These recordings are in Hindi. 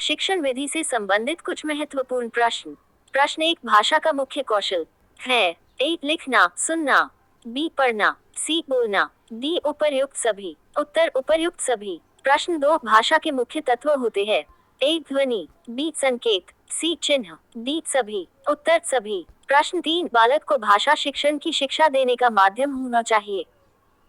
शिक्षण विधि से संबंधित कुछ महत्वपूर्ण प्रश्न। प्रश्न 1, भाषा का मुख्य कौशल है। ए, लिखना, सुनना। बी, पढ़ना। सी, बोलना। डी, उपर्युक्त सभी। उत्तर उपर्युक्त सभी। प्रश्न 2, भाषा के मुख्य तत्व होते हैं। ए, ध्वनि। बी, संकेत। सी, चिन्ह। डी, सभी। उत्तर सभी। प्रश्न 3, बालक को भाषा शिक्षण की शिक्षा देने का माध्यम होना चाहिए।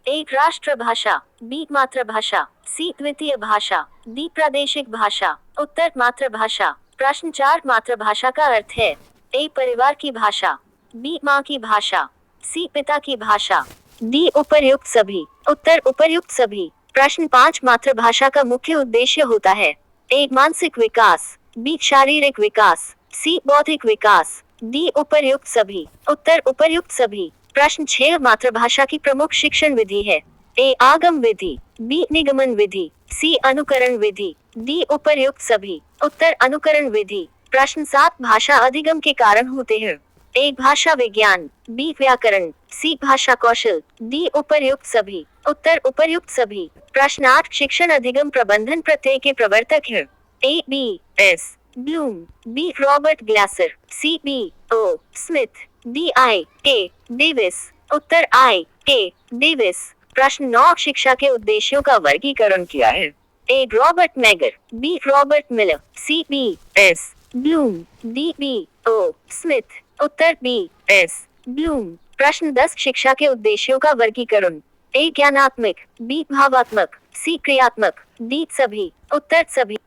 एक, राष्ट्रभाषा। बी, मातृभाषा। सी, द्वितीय भाषा। डी, प्रादेशिक भाषा। उत्तर मातृभाषा। प्रश्न 4, मातृभाषा का अर्थ है। ए, परिवार की भाषा। बी, माँ की भाषा। सी, पिता की भाषा। डी, उपर्युक्त सभी। उत्तर उपर्युक्त सभी। प्रश्न 5, मातृभाषा का मुख्य उद्देश्य होता है। ए, मानसिक विकास। बी, शारीरिक विकास। सी, बौद्धिक विकास। डी, उपर्युक्त सभी। उत्तर उपर्युक्त सभी। प्रश्न 6, मातृभाषा की प्रमुख शिक्षण विधि है। ए, आगम विधि। बी, निगमन विधि। सी, अनुकरण विधि। डी, उपर्युक्त सभी। उत्तर अनुकरण विधि। प्रश्न 7, भाषा अधिगम के कारण होते हैं। ए, भाषा विज्ञान। बी, व्याकरण। सी, भाषा कौशल। डी, उपर्युक्त सभी। उत्तर उपर्युक्त सभी। प्रश्न 8, शिक्षण अधिगम प्रबंधन प्रत्यय के प्रवर्तक है। A, B, S, Bloom. B, Robert Glaser. C, B, O, Smith. D, I, K, Davis. Uttar I, K, Davis. प्रश्न 9, शिक्षा के उद्देश्यों का वर्गीकरण किया है। A, Robert Mager. B, Robert Miller. C, B, S, Bloom. D, B, O, Smith. उत्तर बी, एस, ब्लूम। प्रश्न 10, शिक्षा के उद्देश्यों का वर्गीकरण। ए, ज्ञानात्मक। बी, भावात्मक। सी, क्रियात्मक। डी, सभी। उत्तर सभी।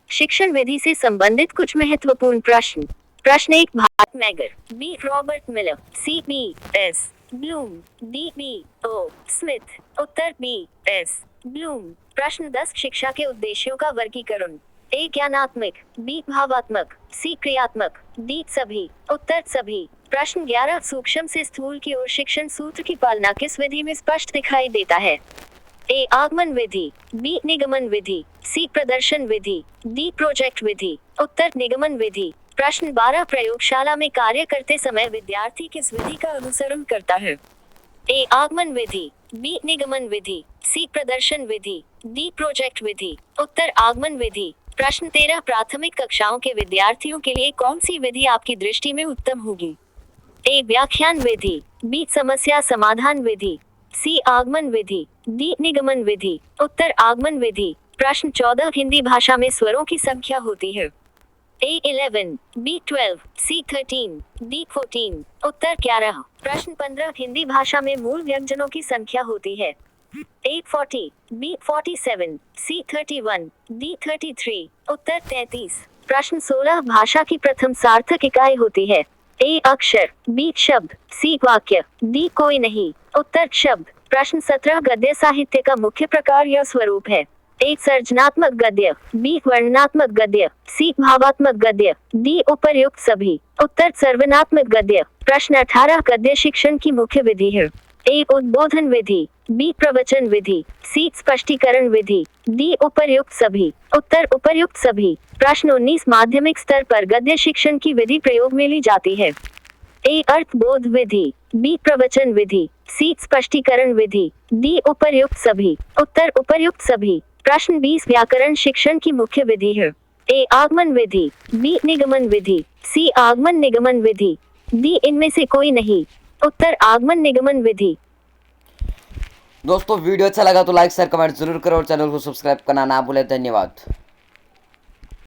शिक्षण विधि से संबंधित कुछ महत्वपूर्ण प्रश्न। प्रश्न 1, Bharat Mager. B, Robert Miller. C, B, S, Bloom. D, B, O, Smith. उत्तर बी, एस, ब्लूम। प्रश्न 10, शिक्षा के उद्देश्यों का वर्गीकरण। ए, ज्ञानात्मक। बी, भावात्मक। सी, क्रियात्मक। डी, सभी। उत्तर सभी। प्रश्न 11, सूक्ष्म से स्थूल की ओर शिक्षण सूत्र की पालना किस विधि में स्पष्ट दिखाई देता है। ए, आगमन विधि। बी, निगमन विधि। सी, प्रदर्शन विधि। डी, प्रोजेक्ट विधि। उत्तर निगमन विधि। प्रश्न 12, प्रयोगशाला में कार्य करते समय विद्यार्थी किस विधि का अनुसरण करता है। ए, आगमन विधि। बी, निगमन विधि। सी, प्रदर्शन विधि। डी, प्रोजेक्ट विधि। उत्तर आगमन विधि। प्रश्न 13, प्राथमिक कक्षाओं के विद्यार्थियों के लिए कौन सी विधि आपकी दृष्टि में उत्तम होगी। ए, व्याख्यान विधि। बी, समस्या समाधान विधि। सी, आगमन विधि। डी, निगमन विधि। उत्तर आगमन विधि। प्रश्न 14, हिंदी भाषा में स्वरों की संख्या होती है। ए, 11, बी, 12, सी, 13, डी, 14। उत्तर 11। प्रश्न 15, हिंदी भाषा में मूल व्यंजनों की संख्या होती है। ए, 40, बी, 47, सी, 31, डी, 33। उत्तर 33। प्रश्न 16, भाषा की प्रथम सार्थक इकाई होती है। ए, अक्षर। बी, शब्द। सी, वाक्य। डी, कोई नहीं। उत्तर शब्द। प्रश्न 17, गद्य साहित्य का मुख्य प्रकार या स्वरूप है। ए, सर्जनात्मक गद्य। बी, वर्णनात्मक गद्य। सी, भावात्मक गद्य। डी, उपर्युक्त सभी। उत्तर सर्वनात्मक गद्य। प्रश्न 18, गद्य शिक्षण की मुख्य विधि है। ए, उद्बोधन विधि। बी, प्रवचन विधि। सी, स्पष्टीकरण विधि। डी, उपर्युक्त सभी। उत्तर उपर्युक्त सभी। प्रश्न 19, माध्यमिक स्तर पर गद्य शिक्षण की विधि प्रयोग में ली जाती है। ए, अर्थबोध विधि। बी, प्रवचन विधि। सी, स्पष्टीकरण विधि। डी, उपर्युक्त सभी। उत्तर उपर्युक्त सभी। प्रश्न 20, व्याकरण शिक्षण की मुख्य विधि है। ए, आगमन विधि। बी, निगमन विधि। सी, आगमन निगमन विधि। डी, इनमें से कोई नहीं। उत्तर आगमन निगमन विधि। दोस्तों वीडियो अच्छा लगा तो लाइक शेयर कमेंट जरूर करो और चैनल को सब्सक्राइब करना ना भूलें। धन्यवाद।